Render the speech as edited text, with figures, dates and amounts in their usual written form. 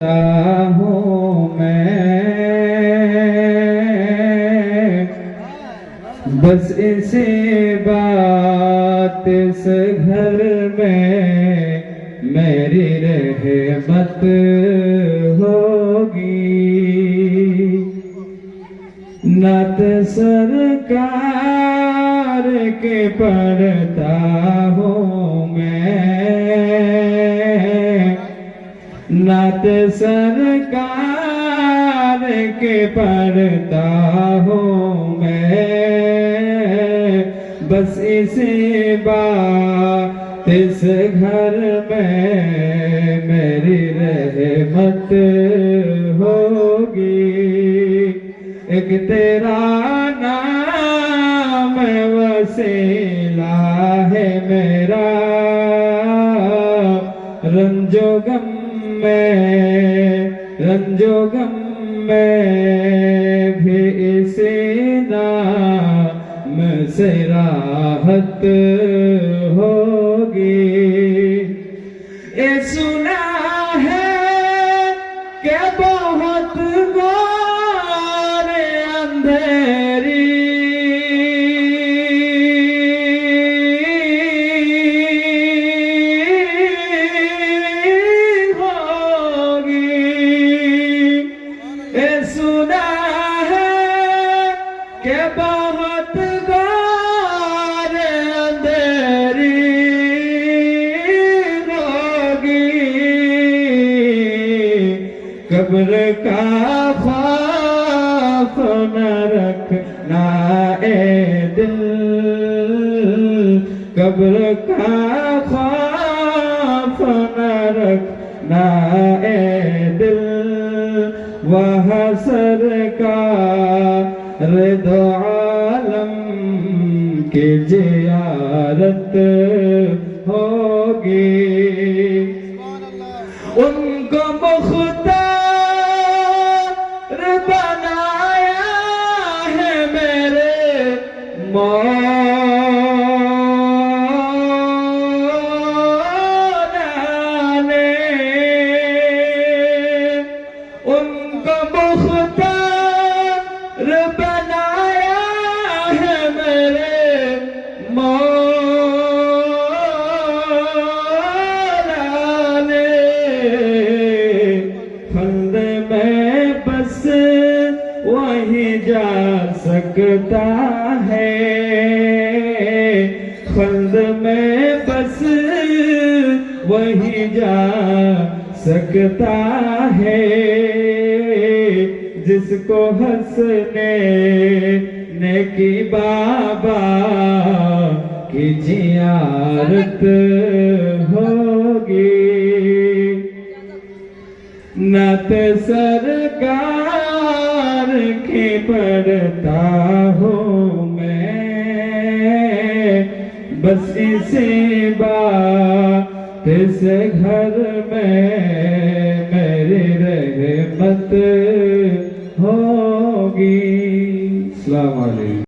हूँ मैं बस इसी बात इस घर में मेरी रहमत होगी। नात सरकार के पढ़ता हूँ मैं, नात सरकार के पढ़ता हूँ मैं, बस इसी बात इस घर में मेरी रहमत होगी। एक तेरा नाम वसीला है मेरा, रंजो गम में भी इसी नाम से राहत होगी। ये सुना है कि बहुत घोर अंधेरी के बहुत घोर अंधेरी होगी। कब्र का खौफ न रखना ए दिल, कब्र का खौफ न रखना ए दिल, वह सरकार दो आलम की जियारत होगी। उनको मुख्तार बनाया है मेरे मौला ने, उनको मुख्तार बनाया है मेरे मौला ने। फंद में बस वही जा सकता है, फंद में बस वही जा सकता है, जिसको हंसने ने की बाबा की जियारत होगी। नात सरकार की पढ़ता हूँ मैं, बस इसी बात इस घर में मेरी रहमत होगी। अस्सलाम वालेकुम।